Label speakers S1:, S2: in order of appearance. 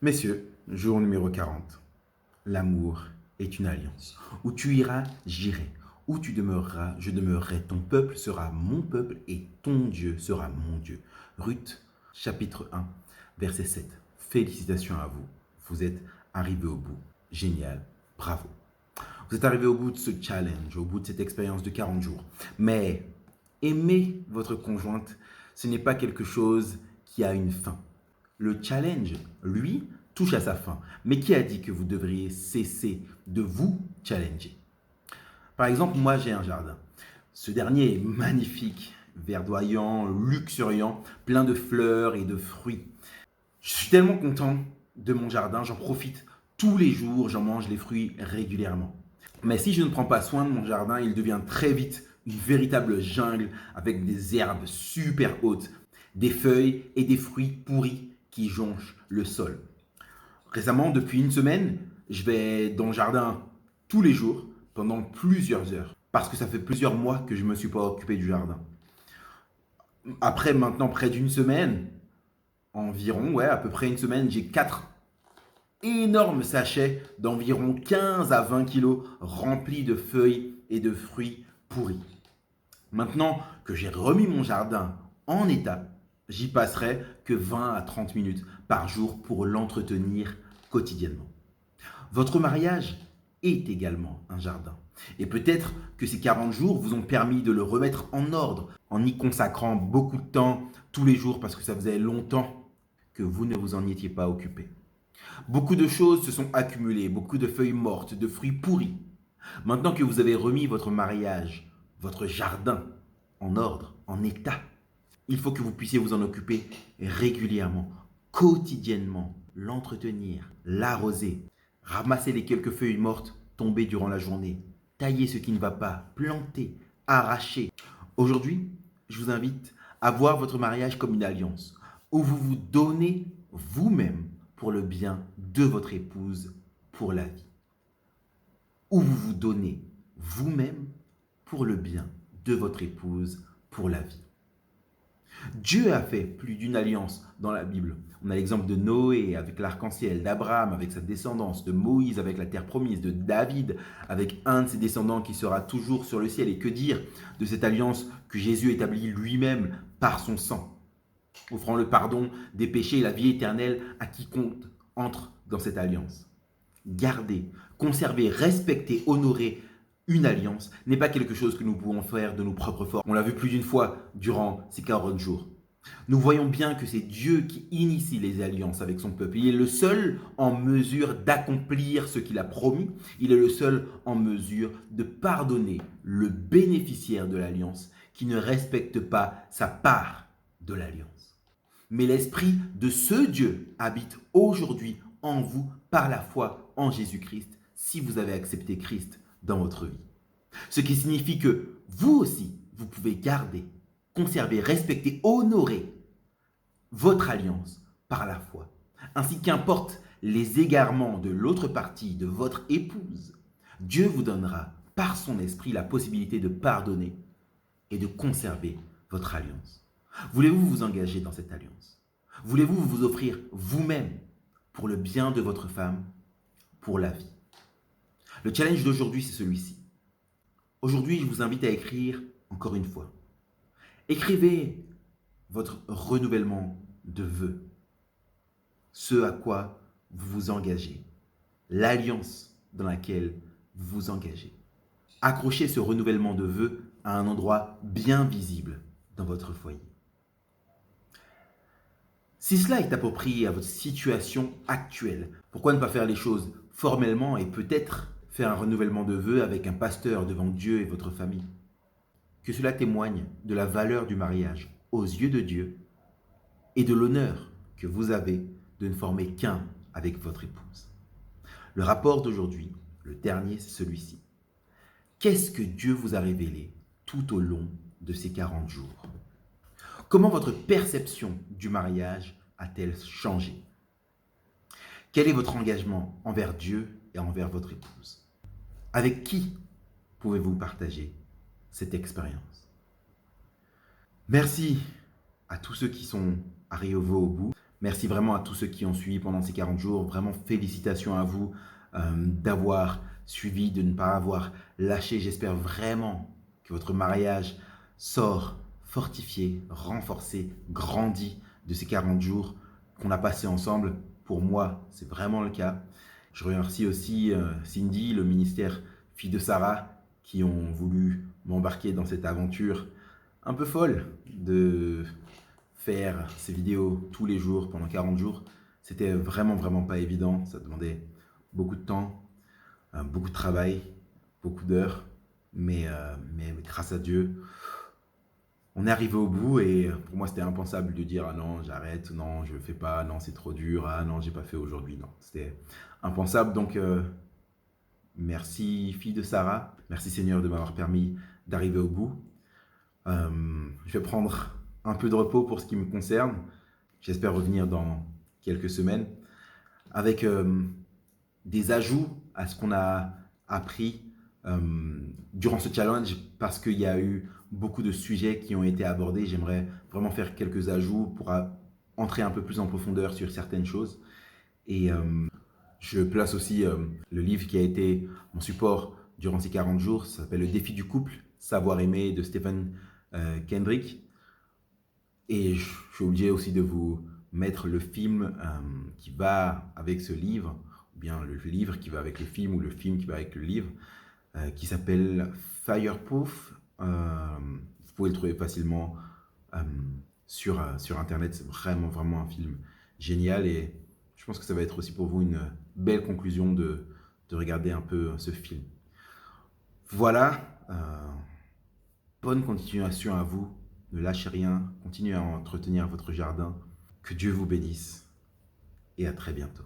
S1: Messieurs, jour numéro 40. L'amour est une alliance. Où tu iras, j'irai. Où tu demeureras, je demeurerai. Ton peuple sera mon peuple et ton Dieu sera mon Dieu. Ruth, chapitre 1, verset 7. Félicitations à vous. Vous êtes arrivés au bout. Génial. Bravo. Vous êtes arrivés au bout de ce challenge, au bout de cette expérience de 40 jours. Mais aimer votre conjointe, ce n'est pas quelque chose qui a une fin. Le challenge, lui, touche à sa fin. Mais qui a dit que vous devriez cesser de vous challenger? Par exemple, moi j'ai un jardin. Ce dernier est magnifique, verdoyant, luxuriant, plein de fleurs et de fruits. Je suis tellement content de mon jardin, j'en profite tous les jours, j'en mange les fruits régulièrement. Mais si je ne prends pas soin de mon jardin, il devient très vite une véritable jungle avec des herbes super hautes, des feuilles et des fruits pourris qui jonchent le sol. Récemment, depuis une semaine, je vais dans le jardin tous les jours pendant plusieurs heures parce que ça fait plusieurs mois que je ne me suis pas occupé du jardin. Après maintenant près d'une semaine, environ, ouais, à peu près une semaine, j'ai 4 énormes sachets d'environ 15 à 20 kilos remplis de feuilles et de fruits pourris. Maintenant que j'ai remis mon jardin en état, j'y passerai que 20 à 30 minutes par jour pour l'entretenir quotidiennement. Votre mariage est également un jardin. Et peut-être que ces 40 jours vous ont permis de le remettre en ordre en y consacrant beaucoup de temps tous les jours parce que ça faisait longtemps que vous ne vous en étiez pas occupé. Beaucoup de choses se sont accumulées, beaucoup de feuilles mortes, de fruits pourris. Maintenant que vous avez remis votre mariage, votre jardin en ordre, en état, il faut que vous puissiez vous en occuper régulièrement, quotidiennement, l'entretenir, l'arroser, ramasser les quelques feuilles mortes tombées durant la journée, tailler ce qui ne va pas, planter, arracher. Aujourd'hui, je vous invite à voir votre mariage comme une alliance où vous vous donnez vous-même pour le bien de votre épouse pour la vie. Où vous vous donnez vous-même pour le bien de votre épouse pour la vie. Dieu a fait plus d'une alliance dans la Bible. On a l'exemple de Noé avec l'arc-en-ciel, d'Abraham avec sa descendance, de Moïse avec la terre promise, de David avec un de ses descendants qui sera toujours sur le ciel. Et que dire de cette alliance que Jésus établit lui-même par son sang, offrant le pardon des péchés et la vie éternelle à quiconque entre dans cette alliance. Garder, conserver, respecter, honorer une alliance n'est pas quelque chose que nous pouvons faire de nos propres forces. On l'a vu plus d'une fois durant ces 40 jours. Nous voyons bien que c'est Dieu qui initie les alliances avec son peuple. Il est le seul en mesure d'accomplir ce qu'il a promis. Il est le seul en mesure de pardonner le bénéficiaire de l'alliance qui ne respecte pas sa part de l'alliance. Mais l'Esprit de ce Dieu habite aujourd'hui en vous par la foi en Jésus-Christ, si vous avez accepté Christ dans votre vie. Ce qui signifie que vous aussi, vous pouvez garder, conserver, respecter, honorer votre alliance par la foi. Ainsi qu'importe les égarements de l'autre partie, de votre épouse, Dieu vous donnera par son esprit la possibilité de pardonner et de conserver votre alliance. Voulez-vous vous engager dans cette alliance? Voulez-vous vous offrir vous-même pour le bien de votre femme, pour la vie? Le challenge d'aujourd'hui, c'est celui-ci. Aujourd'hui, je vous invite à écrire encore une fois. Écrivez votre renouvellement de vœux, ce à quoi vous vous engagez, l'alliance dans laquelle vous vous engagez. Accrochez ce renouvellement de vœux à un endroit bien visible dans votre foyer. Si cela est approprié à votre situation actuelle, pourquoi ne pas faire les choses formellement et peut-être faire un renouvellement de vœux avec un pasteur devant Dieu et votre famille? Que cela témoigne de la valeur du mariage aux yeux de Dieu et de l'honneur que vous avez de ne former qu'un avec votre épouse. Le rapport d'aujourd'hui, le dernier, c'est celui-ci. Qu'est-ce que Dieu vous a révélé tout au long de ces 40 jours? Comment votre perception du mariage a-t-elle changé? Quel est votre engagement envers Dieu et envers votre épouse? Avec qui pouvez-vous partager cette expérience? Merci à tous ceux qui sont arrivés au bout. Merci vraiment à tous ceux qui ont suivi pendant ces 40 jours. Vraiment félicitations à vous d'avoir suivi, de ne pas avoir lâché. J'espère vraiment que votre mariage sort fortifié, renforcé, grandi de ces 40 jours qu'on a passés ensemble. Pour moi, c'est vraiment le cas. Je remercie aussi Cindy, le ministère Fille de Sarah, qui ont voulu m'embarquer dans cette aventure un peu folle de faire ces vidéos tous les jours pendant 40 jours. C'était vraiment pas évident. Ça demandait beaucoup de temps, beaucoup de travail, beaucoup d'heures. Mais grâce à Dieu, on est arrivé au bout et pour moi c'était impensable de dire ah non j'arrête, non je fais pas, non c'est trop dur, ah non j'ai pas fait aujourd'hui, non c'était impensable donc merci fille de Sarah, merci Seigneur de m'avoir permis d'arriver au bout. Je vais prendre un peu de repos pour ce qui me concerne, j'espère revenir dans quelques semaines avec des ajouts à ce qu'on a appris durant ce challenge parce qu'il y a eu beaucoup de sujets qui ont été abordés. J'aimerais vraiment faire quelques ajouts pour entrer un peu plus en profondeur sur certaines choses. Et je place aussi le livre qui a été mon support durant ces 40 jours. Ça s'appelle Le défi du couple, savoir aimer de Stephen Kendrick. Et je suis obligé aussi de vous mettre le film qui va avec ce livre, ou bien le livre qui va avec le film, ou le film qui va avec le livre, qui s'appelle Fireproof. Vous pouvez le trouver facilement euh, sur Internet. C'est vraiment un film génial et je pense que ça va être aussi pour vous une belle conclusion de regarder un peu ce film. Voilà, bonne continuation à vous. Ne lâchez rien, continuez à entretenir votre jardin. Que Dieu vous bénisse et à très bientôt.